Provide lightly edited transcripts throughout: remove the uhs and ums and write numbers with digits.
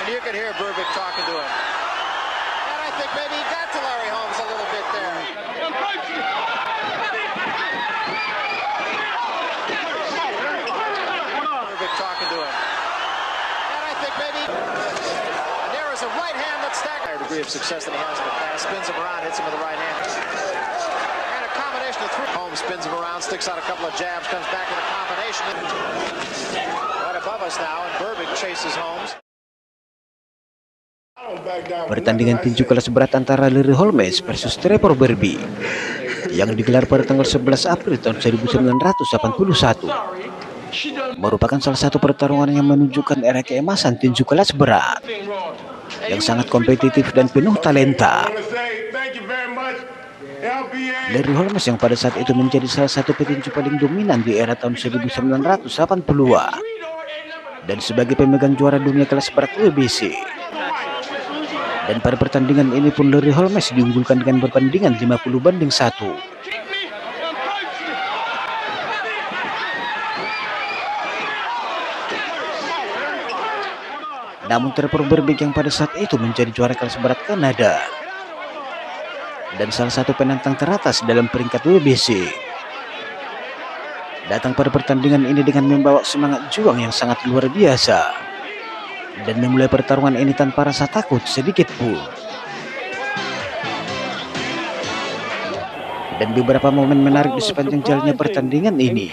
And you could hear Berbick talking to him. And I think maybe he got to Larry Holmes a little bit there. Berbick talking to him. And I think maybe... And there is a right hand that staggered. Higher degree of success than he has in the past. Spins him around, hits him with the right hand. And a combination of three. Holmes spins him around, sticks out a couple of jabs, comes back with a combination. Right above us now, and Berbick chases Holmes. Pertandingan tinju kelas berat antara Larry Holmes versus Trevor Berbick yang digelar pada tanggal 11 April tahun 1981 merupakan salah satu pertarungan yang menunjukkan era keemasan tinju kelas berat yang sangat kompetitif dan penuh talenta. Larry Holmes yang pada saat itu menjadi salah satu petinju paling dominan di era tahun 1980-an dan sebagai pemegang juara dunia kelas berat WBC. Dan pada pertandingan ini pun Larry Holmes diunggulkan dengan perbandingan 50-1. Namun Trevor Berbick yang pada saat itu menjadi juara kelas berat Kanada dan salah satu penantang teratas dalam peringkat WBC, datang pada pertandingan ini dengan membawa semangat juang yang sangat luar biasa dan memulai pertarungan ini tanpa rasa takut sedikit pun. Dan beberapa momen menarik di sepanjang jalannya pertandingan ini.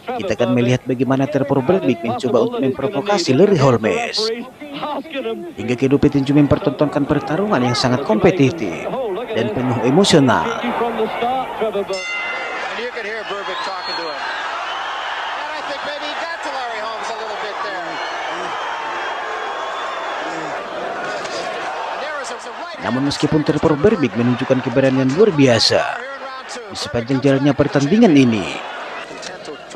Kita akan melihat bagaimana Trevor Berbick mencoba untuk memprovokasi Larry Holmes. Hingga kedua petinju mempertontonkan pertarungan yang sangat kompetitif dan penuh emosional. Namun meskipun Trevor Berbick menunjukkan keberanian luar biasa di sepanjang jalannya pertandingan ini,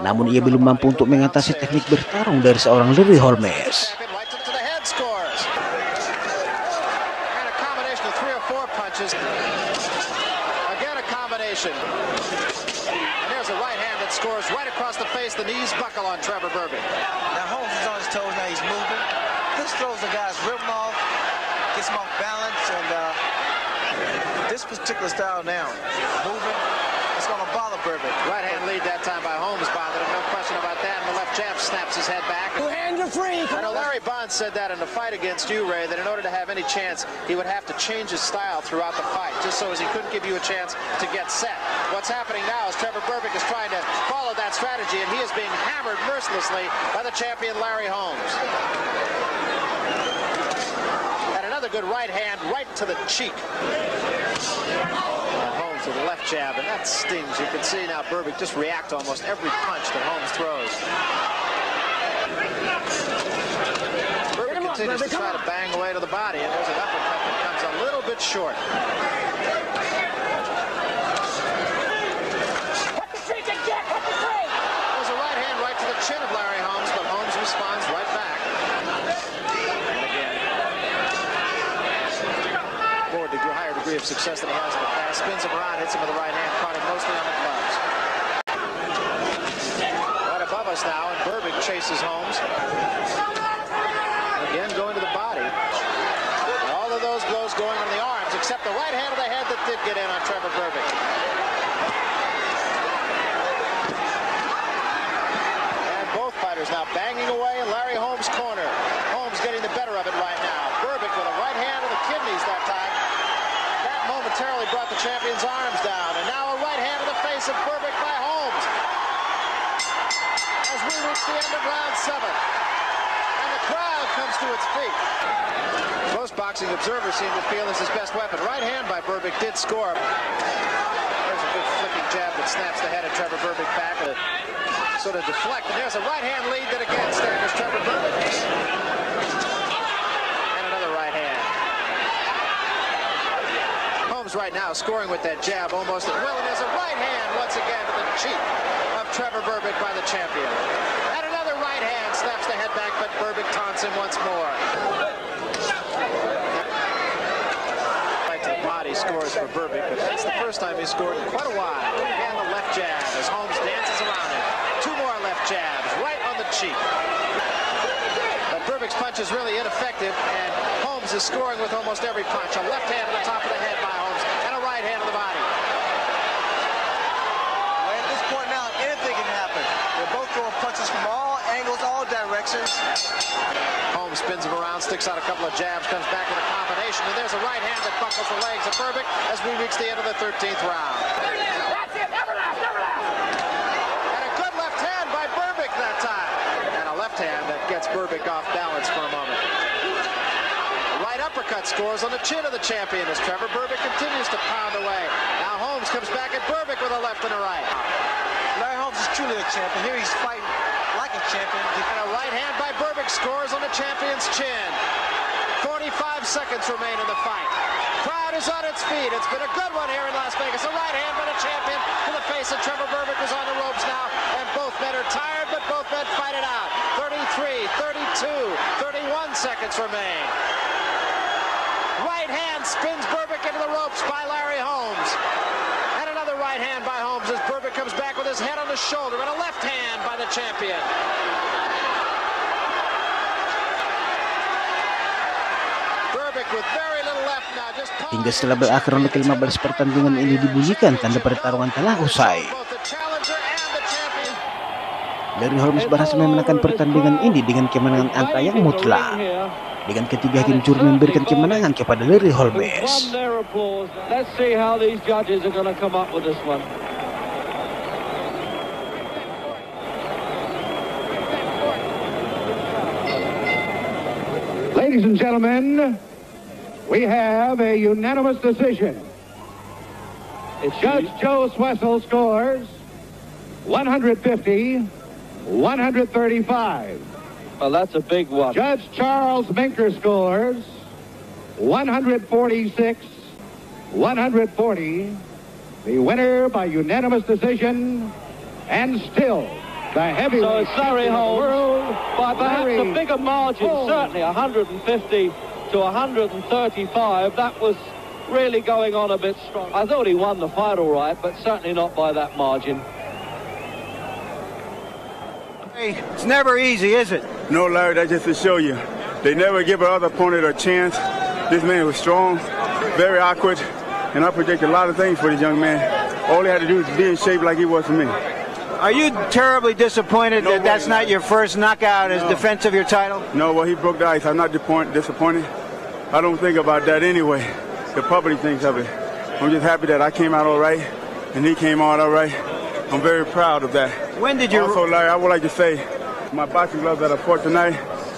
namun ia belum mampu untuk mengatasi teknik bertarung dari seorang Larry Holmes. Gets him off balance, and this particular style now, moving, it's going to bother Berbick. Right hand lead that time by Holmes bothered him, no question about that, and the left jab snaps his head back. Two hands are free. I know Larry Bonds said that in the fight against you, Ray, that in order to have any chance, he would have to change his style throughout the fight, just so as he couldn't give you a chance to get set. What's happening now is Trevor Berbick is trying to follow that strategy, and he is being hammered mercilessly by the champion Larry Holmes. Another good right hand right to the cheek. Holmes with the left jab, and that stings. You can see now Berbick just react to almost every punch that Holmes throws. Berbick continues to try to bang away to the body, and there's an uppercut that comes a little bit short. There's a right hand right to the chin of Larry Holmes, but Holmes responds right back. Higher degree of success than he has in the past. Spins him around, hits him with the right hand, caught him mostly on the gloves. Right above us now, and Berbick chases Holmes. Again, going to the body. And all of those blows going on the arms, except the right hand of the head that did get in on Trevor Berbick. And both fighters now banging away in Larry Holmes' corner. Holmes getting the better of it right now. Berbick with a right hand of the kidneys that time. Momentarily brought the champion's arms down, and now a right hand to the face of Berbick by Holmes as we reach the end of round 7, and the crowd comes to its feet. Most boxing observers seem to feel this is his best weapon. Right hand by Berbick did score. There's a good flicking jab that snaps the head of Trevor Berbick back to sort of deflect, and there's a right hand lead that again staggers Trevor Berbick. Right now scoring with that jab almost at will, and there's a right hand once again to the cheek of Trevor Berbick by the champion, and another right hand snaps the head back, but Berbick taunts him once more. Right to the body scores for Berbick, but that's the first time he scored in quite a while. Again the left jab as Holmes dances around him. Two more left jabs right on the cheek, but Berbick's punch is really ineffective, and Holmes is scoring with almost every punch. A left hand to the top of the head by Holmes, and a right hand to the body. Well, at this point now, anything can happen. They're both throwing punches from all angles, all directions. Holmes spins him around, sticks out a couple of jabs, comes back with a combination, and there's a right hand that buckles the legs of Berbick as we reach the end of the 13th round. That's it, never left, never left. And a good left hand by Berbick that time. And a left hand that gets Berbick off balance for a moment. A right uppercut scores on the chin of the champion as Trevor Berbick continues to pound away. Now Holmes comes back at Berbick with a left and a right. Larry Holmes is truly a champion. Here he's fighting like a champion. And a right hand by Berbick scores on the champion's chin. 45 seconds remain in the fight. Crowd is on its feet. It's been a good one here in Las Vegas. A right hand by the champion to the face of Trevor Berbick, who's on the ropes now. And both men are tired, but both men fight it out. 33, 32, 31 seconds remain. Right hand spins Berbick into the ropes by Larry Holmes. And another right hand by Holmes as Berbick comes back with his head on his shoulder. And a left hand by the champion. Berbick with very little left now. Just Hingga setelah berakhir ronde ke-15 pertandingan ini dibunyikan, tanda pertarungan telah usai. both the challenger and the champion. Larry Holmes berhasil memenangkan pertandingan ini dengan kemenangan angka yang mutlak. Dengan ketiga hakim juri memberikan kemenangan kepada Larry Holmes. Let's see how these judges are going to come up with this one. Ladies and gentlemen, we have a unanimous decision. Judge Joe Swessel scores 150, 135. Well, that's a big one. Judge Charles Minker scores 146, 140. The winner by unanimous decision, and still the heavyweight So it's Larry champion of the Holmes world, by perhaps Larry a bigger margin, Holmes. certainly 150 to 135. That was really going on a bit strong. I thought he won the fight all right, but certainly not by that margin. It's never easy, is it? No, Larry, that's just to show you. They never give another opponent a chance. This man was strong, very awkward, and I predict a lot of things for this young man. All he had to do was be in shape like he was for me. Are you terribly disappointed No that that's way, not man. your first knockout as No. defense of your title? No, well, he broke the ice. I'm not disappointed. I don't think about that anyway. The public thinks of it. I'm just happy that I came out all right, and he came out all right. I'm very proud of that. When did you... Also, Larry, I would like to say, my boxing gloves that I fought tonight,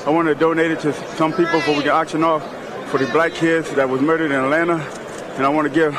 I want to donate it to some people so we can auction off for the black kids that was murdered in Atlanta, and I want to give